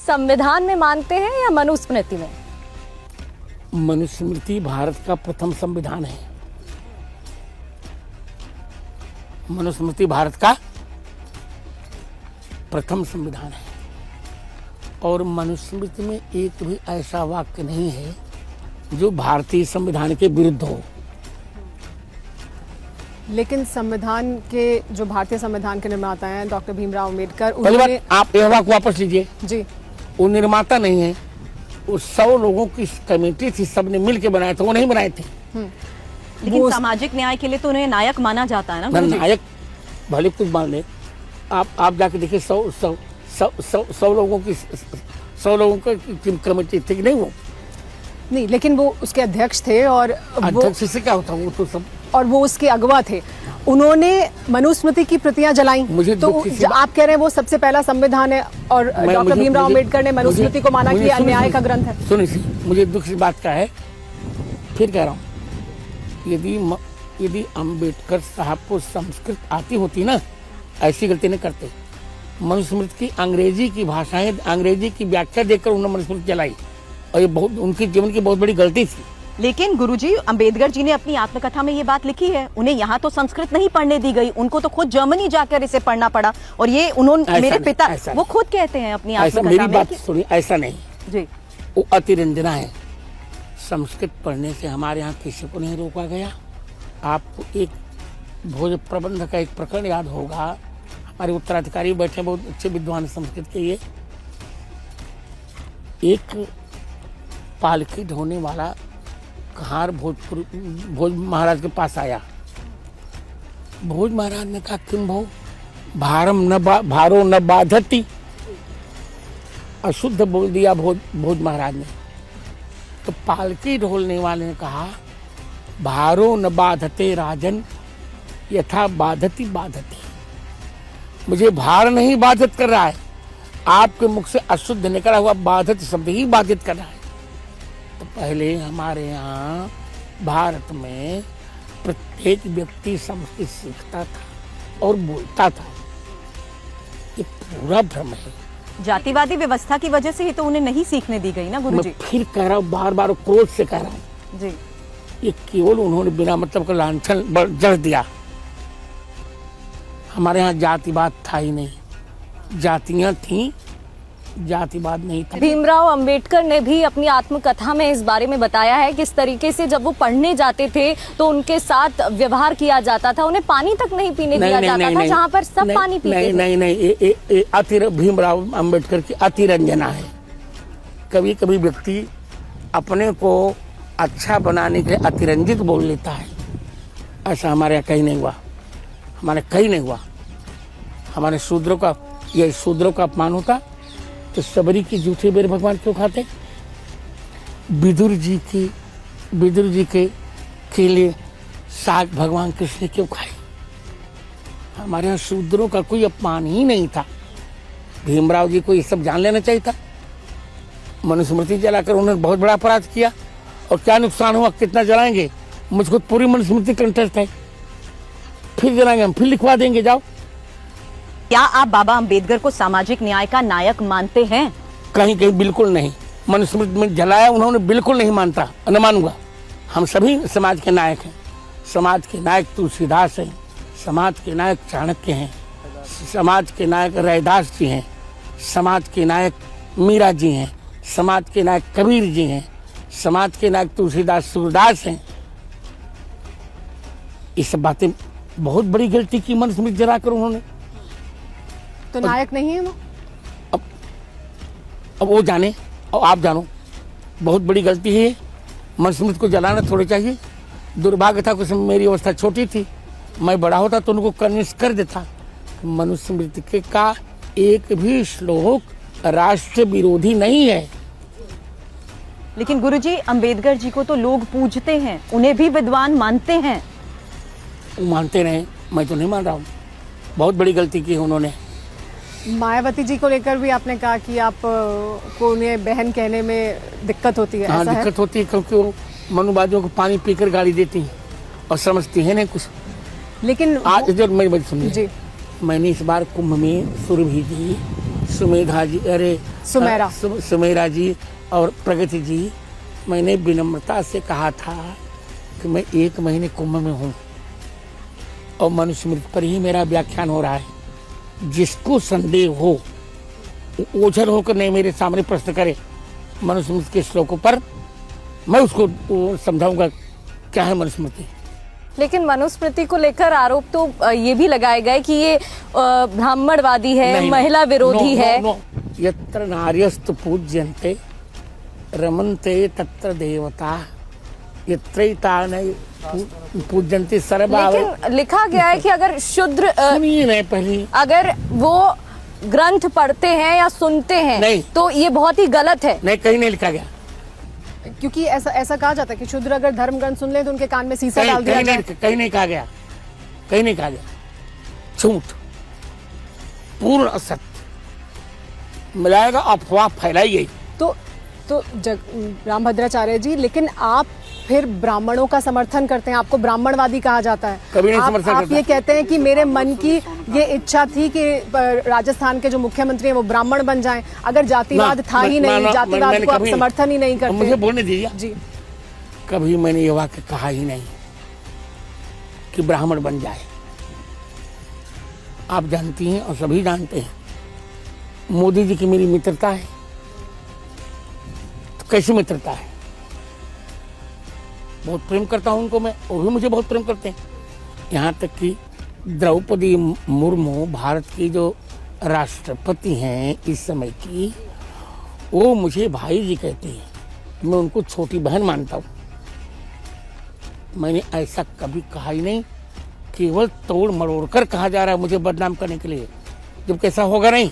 संविधान में मानते हैं या मनुस्मृति में? मनुस्मृति भारत का प्रथम संविधान है। मनुस्मृति भारत का प्रथम संविधान है और मनुस्मृति में एक भी ऐसा वाक्य नहीं है जो भारतीय संविधान के विरुद्ध हो। लेकिन संविधान के जो भारतीय संविधान के निर्माता हैं डॉक्टर भीमराव अम्बेडकर, उन्होंने आप यह वाक्य वापस लीजिए जी, वो निर्माता नहीं है, वो 100 लोगों की कमेटी थी, सबने मिल के बनाए थे, वो नहीं बनाए थे। लेकिन सामाजिक न्याय के लिए तो उन्हें नायक माना जाता है ना गुरुजी? नायक भले कुछ मान ले, आप जाके देखिए 100 लोगों की कमेटी थी कि नहीं वो? नहीं, लेकिन वो उसके अध्यक्ष थे और अध्यक्ष से क्या होता है, वो तो सब, और वो उसके अगवा थे। उन्होंने मनुस्मृति की प्रतियां जलाई। मुझे तो आप कह रहे हैं वो सबसे पहला संविधान है और डॉक्टर भीमराव अम्बेडकर ने मनुस्मृति को माना कि अन्याय का ग्रंथ है। सुनिए, मुझे दुख की बात का है, फिर कह रहा हूँ, यदि अम्बेडकर साहब को संस्कृत आती होती ना, ऐसी गलती नहीं करते। मनुस्मृति की अंग्रेजी की भाषाएं, अंग्रेजी की व्याख्या देकर उन्होंने मनुस्मृति चलाई और ये बहुत उनके जीवन की बहुत बड़ी गलती थी। लेकिन गुरुजी, अंबेडकर जी ने अपनी आत्मकथा में ये बात लिखी है, उन्हें यहाँ तो संस्कृत नहीं पढ़ने दी गई, उनको तो खुद जर्मनी जाकर इसे पढ़ना पड़ा। और ये उन्होंने, मेरे पिता वो खुद कहते हैं अपनी आत्मकथा में। मेरी बात सुनिए, ऐसा नहीं जी, वो अतिरंजना है। संस्कृत पढ़ने से हमारे यहाँ किसी को नहीं रोका गया। आपको एक भोज प्रबंध का एक प्रकरण याद होगा, हमारे उत्तराधिकारी बैठे बहुत अच्छे विद्वान संस्कृत के। ये एक पालकी ढोने वाला कहार भोज महाराज के पास आया। भोज महाराज ने कहा, किम भो भारो न बाधती, अशुद्ध बोल दिया भोज महाराज ने। तो पालकी ढोलने वाले ने कहा, भारो न बाधते राजन यथा बाधती बाधती, मुझे भार नहीं बाधित कर रहा है, आपके मुख से अशुद्ध निकला हुआ बाधित शब्द ही बाधित कर रहा है। तो पहले हमारे यहाँ भारत में प्रत्येक व्यक्ति संस्कृत सीखता था और बोलता था। ये पूरा भ्रम है। जातिवादी व्यवस्था की वजह से ही तो उन्हें नहीं सीखने दी गई ना गुरुजी? मैं फिर कह रहा हूँ, बार बार क्रोध से कह रहा हूँ जी, ये केवल उन्होंने बिना मतलब का लांछन जड़ दिया। हमारे यहाँ जातिवाद था ही नहीं, जातियां थीं, जातिवाद नहीं था। भीमराव अंबेडकर ने भी अपनी आत्मकथा में इस बारे में बताया है किस तरीके से जब वो पढ़ने जाते थे तो उनके साथ व्यवहार किया जाता था, उन्हें पानी तक नहीं पीने दिया जाता था, जहाँ पर सब पानी पीते थे। नहीं, भीमराव अंबेडकर की अतिरंजना है। कभी कभी व्यक्ति अपने को अच्छा बनाने के लिए अतिरंजित बोल लेता है। ऐसा हमारे यहाँ कहीं नहीं हुआ, हमारे कहीं नहीं हुआ। हमारे शूद्रों का, ये शूद्रों का अपमान होता तो सबरी की जूठे बेर भगवान क्यों खाते? विदुर जी के केले साग भगवान कृष्ण क्यों खाए? हमारे यहाँ शूद्रों का कोई अपमान ही नहीं था। भीमराव जी को ये सब जान लेना चाहिए था। मनुस्मृति जलाकर उन्होंने बहुत बड़ा अपराध किया और क्या नुकसान हुआ, कितना जलाएंगे? मुझको पूरी मनुस्मृति कंठस्थ है, फिर जलाएंगे हम, फिर लिखवा देंगे, जाओ। क्या आप बाबा अंबेडकर को सामाजिक न्याय का नायक मानते हैं? कहीं कहीं बिल्कुल नहीं। मनुस्मृति में जलाया उन्होंने, बिल्कुल नहीं मानता, न मानूंगा। हम सभी समाज के नायक हैं। समाज के नायक तुलसीदास हैं, समाज के नायक चाणक्य हैं, समाज के नायक रैदास जी हैं, समाज के नायक मीरा जी हैं, समाज के नायक कबीर जी हैं, समाज के नायक तुलसीदास सूरदास हैं। ये सब बातें बहुत बड़ी गलती की मनुस्मृति जलाकर उन्होंने। तो नायक नहीं है वो? अब वो जाने और आप जानो, बहुत बड़ी गलती है। मनुस्मृति को जलाना थोड़ी चाहिए। दुर्भाग्य था कुछ, मेरी अवस्था छोटी थी, मैं बड़ा होता तो उनको कन्विंस कर देता। मनुस्मृति का एक भी श्लोक राष्ट्र विरोधी नहीं है। लेकिन गुरुजी, अंबेडकर जी को तो लोग पूजते हैं, उन्हें भी विद्वान मानते हैं। वो मानते रहे, मैं तो नहीं मान रहा हूँ। बहुत बड़ी गलती की है उन्होंने। मायावती जी को लेकर भी आपने कहा कि आप को उन्हें बहन कहने में दिक्कत होती है। हाँ, दिक्कत होती है क्योंकि वो मनुवादियों को पानी पीकर गाली देती है और समझती है नहीं कुछ। लेकिन आज जब मेरी बात सुनिए जी, मैंने इस बार कुंभ में सुरभि जी सुमेधा जी, अरे सुमेरा। सुमेरा जी और प्रगति जी, मैंने विनम्रता से कहा था कि मैं 1 महीने कुंभ में हूँ और मनुस्मृति पर ही मेरा व्याख्यान हो रहा है। जिसको संदेह हो ओझल होकर नहीं मेरे सामने प्रश्न करे मनुस्मृति के श्लोकों पर, मैं उसको समझाऊंगा क्या है मनुस्मृति। लेकिन मनुस्मृति को लेकर आरोप तो ये भी लगाए गए कि ये ब्राह्मणवादी है, महिला विरोधी है। यत्र नार्यस्तु पूज्यन्ते रमन्ते तत्र देवता यत्रैतान पूज्यन्ते सर्वा। लेकिन लिखा गया है कि अगर शूद्र सुनिए नहीं पहले, अगर वो ग्रंथ पढ़ते हैं या सुनते हैं नहीं, तो ये बहुत ही गलत है। नहीं, कहीं नहीं लिखा गया। क्योंकि ऐसा कहा जाता है कि शूद्र अगर धर्म ग्रंथ सुन ले तो उनके कान में सीसा डाल दिया जाए। कहीं नहीं कहा गया, कहीं नहीं कहा गया। झूठ, पूर्ण असत्य मिलाएगा, अफवाह फैलाई गई। तो रामभद्राचार्य जी, लेकिन आप फिर ब्राह्मणों का समर्थन करते हैं, आपको ब्राह्मणवादी कहा जाता है। कभी नहीं समर्थन आप करता। ये कहते हैं कि मेरे मन की ये इच्छा थी कि राजस्थान के जो मुख्यमंत्री हैं वो ब्राह्मण बन जाएं। अगर जातिवाद था ही नहीं, जातिवाद को आप समर्थन ही नहीं करते। मुझे बोलने दीजिए जी। कभी मैंने ये वाक्य कहा ही नहीं कि ब्राह्मण बन जाए। आप जानती हैं और सभी जानते हैं मोदी जी की मेरी मित्रता है। तो कैसी मित्रता है? बहुत प्रेम करता हूं उनको मैं, वो भी मुझे बहुत प्रेम करते हैं। यहाँ तक कि द्रौपदी मुर्मू भारत की जो राष्ट्रपति हैं इस समय की, वो मुझे भाई जी कहती हैं। मैं उनको छोटी बहन मानता हूँ। मैंने ऐसा कभी कहा ही नहीं, केवल तोड़ मरोड़ कर कहा जा रहा है मुझे बदनाम करने के लिए, जब कैसा होगा नहीं।